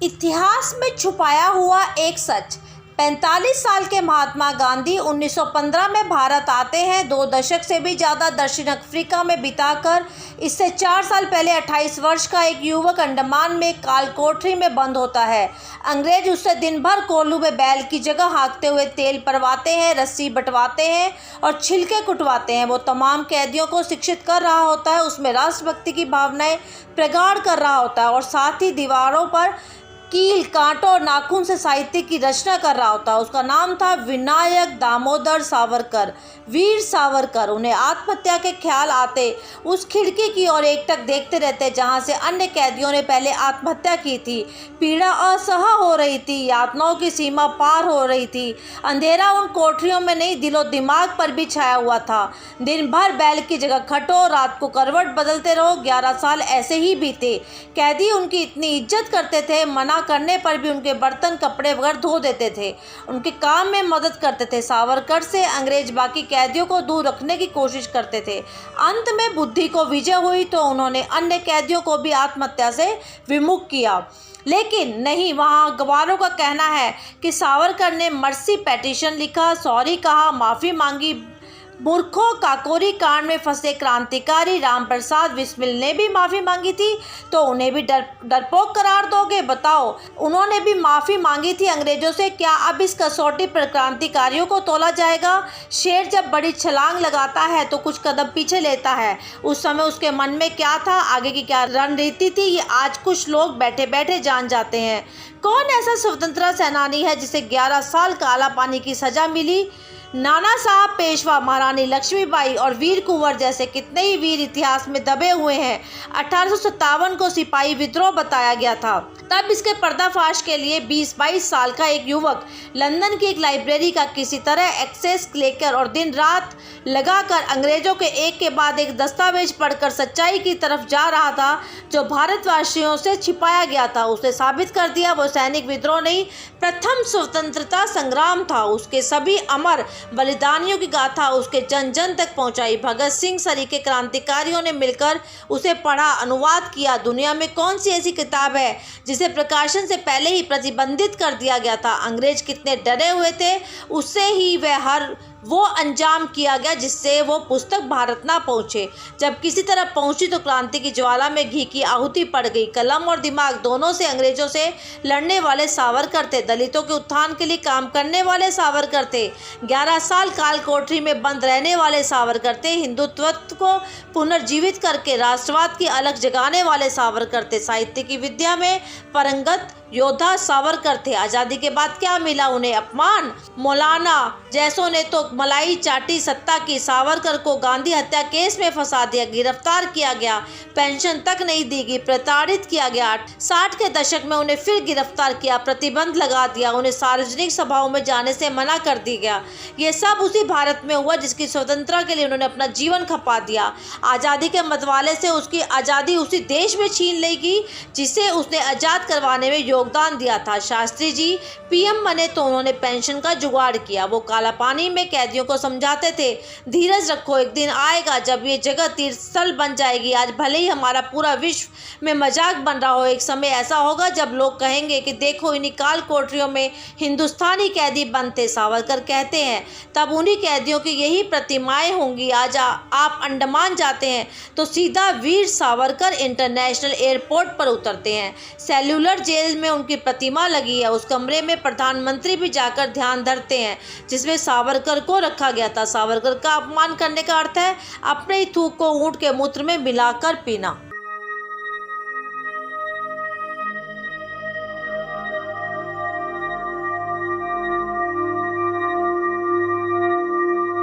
इतिहास में छुपाया हुआ एक सच। 45 साल के महात्मा गांधी 1915 में भारत आते हैं। 2 दशक से भी ज़्यादा दक्षिण अफ्रीका में बिताकर इससे 4 साल पहले 28 वर्ष का एक युवक अंडमान में काल कोठरी में बंद होता है। अंग्रेज उससे दिन भर कोल्हू में बैल की जगह हाँकते हुए तेल परवाते हैं, रस्सी बंटवाते हैं और छिलके कुटवाते हैं। वो तमाम कैदियों को शिक्षित कर रहा होता है, उसमें राष्ट्रभक्ति की भावनाएं प्रगाढ़ कर रहा होता है और साथ ही दीवारों पर कील, कांटों और नाखून से साहित्य की रचना कर रहा होता है। उसका नाम था विनायक दामोदर सावरकर, वीर सावरकर। उन्हें आत्महत्या के ख्याल आते उस खिड़की की ओर एकटक देखते रहते जहां से अन्य कैदियों ने पहले आत्महत्या की थी। पीड़ा असह्य हो रही थी, यातनाओं की सीमा पार हो रही थी। अंधेरा उन कोठरियों में नहीं, दिलो दिमाग पर भी छाया हुआ था। दिन भर बैल की जगह खटो, रात को करवट बदलते रहो। 11 साल ऐसे ही बीते। कैदी उनकी इतनी इज्जत करते थे, मना करने पर भी उनके बर्तन कपड़े वगैरह धो देते थे, उनके काम में मदद करते थे। सावरकर से अंग्रेज बाकी कैदियों को दूर रखने की कोशिश करते थे। अंत में बुद्धि को विजय हुई तो उन्होंने अन्य कैदियों को भी आत्महत्या से विमुख किया। लेकिन नहीं, वहाँ गवारों का कहना है कि सावरकर ने मर्सी पेटिशन लिखा, सॉरी कहा, माफ़ी मांगी। मूर्खों, काकोरी कांड में फंसे क्रांतिकारी रामप्रसाद बिस्मिल ने भी माफ़ी मांगी थी, तो उन्हें भी डरपोक करार दोगे? बताओ, उन्होंने भी माफ़ी मांगी थी अंग्रेजों से। क्या अब इस कसौटी पर क्रांतिकारियों को तोला जाएगा? शेर जब बड़ी छलांग लगाता है तो कुछ कदम पीछे लेता है। उस समय उसके मन में क्या था, आगे की क्या रणनीति थी, ये आज कुछ लोग बैठे बैठे जान जाते हैं। कौन ऐसा स्वतंत्रता सेनानी है जिसे 11 साल काला पानी की सज़ा मिली? नाना साहब पेशवा, महारानी लक्ष्मीबाई और वीर कुंवर जैसे कितने ही वीर इतिहास में दबे हुए हैं। 1857 को सिपाही विद्रोह बताया गया था। तब इसके पर्दाफाश के लिए 20-22 साल का एक युवक लंदन की एक लाइब्रेरी का किसी तरह एक्सेस लेकर और दिन रात लगाकर अंग्रेजों के एक के बाद एक दस्तावेज पढ़कर सच्चाई की तरफ जा रहा था जो भारतवासियों से छिपाया गया था। उसे साबित कर दिया। वो सैनिक विद्रोह नहीं, प्रथम स्वतंत्रता संग्राम था। उसके सभी अमर बलिदानियों की गाथा उसके जन जन तक पहुंचाई। भगत सिंह सरीखे क्रांतिकारियों ने मिलकर उसे पढ़ा, अनुवाद किया। दुनिया में कौन सी ऐसी किताब है जिसे प्रकाशन से पहले ही प्रतिबंधित कर दिया गया था? अंग्रेज कितने डरे हुए थे, उससे ही वो अंजाम किया गया जिससे वो पुस्तक भारत ना पहुँचे। जब किसी तरह पहुँची तो क्रांति की ज्वाला में घी की आहुति पड़ गई। कलम और दिमाग दोनों से अंग्रेजों से लड़ने वाले सावरकर थे, दलितों के उत्थान के लिए काम करने वाले सावरकर थे, 11 साल काल कोठरी में बंद रहने वाले सावरकर थे, हिंदुत्व को पुनर्जीवित करके राष्ट्रवाद की अलग जगाने वाले सावरकर थे, साहित्य की विद्या में पारंगत योद्धा सावरकर थे। आज़ादी के बाद क्या मिला उन्हें? अपमान। मौलाना जैसों ने तो मलाई चाटी सत्ता की। सावरकर को गांधी हत्या केस में फंसा दिया, गिरफ्तार किया गया, पेंशन तक नहीं दी गई, प्रताड़ित किया गया। 60 के दशक में उन्हें फिर गिरफ्तार किया, प्रतिबंध लगा दिया, उन्हें सार्वजनिक सभाओं में जाने से मना कर दिया गया। ये सब उसी भारत में हुआ जिसकी स्वतंत्रता के लिए उन्होंने अपना जीवन खपा दिया। आज़ादी के मतवाले से उसकी आज़ादी उसी देश में छीन लेगी जिसे उसने आज़ाद करवाने में योगदान दिया था। शास्त्री जी पीएम बने तो उन्होंने पेंशन का जुगाड़ किया। वो काला पानी में कैदियों को समझाते थे, धीरज रखो, एक दिन आएगा जब ये जगह तीर्थस्थल बन जाएगी। आज भले ही हमारा पूरा विश्व में मजाक बन रहा हो, एक समय ऐसा होगा जब लोग कहेंगे कि देखो इन्हीं काल कोठरियों में हिंदुस्तानी कैदी बंद थे। सावरकर कहते हैं तब उन्हीं कैदियों की यही प्रतिमाएं होंगी। आज आप अंडमान जाते हैं तो सीधा वीर सावरकर इंटरनेशनल एयरपोर्ट पर उतरते हैं। सेल्यूलर जेल में उनकी प्रतिमा लगी है। उस कमरे में प्रधानमंत्री भी जाकर ध्यान धरते हैं जिसमें सावरकर को रखा गया था। सावरकर का अपमान करने का अर्थ है अपने ही थूक को ऊंट के मूत्र में मिलाकर पीना।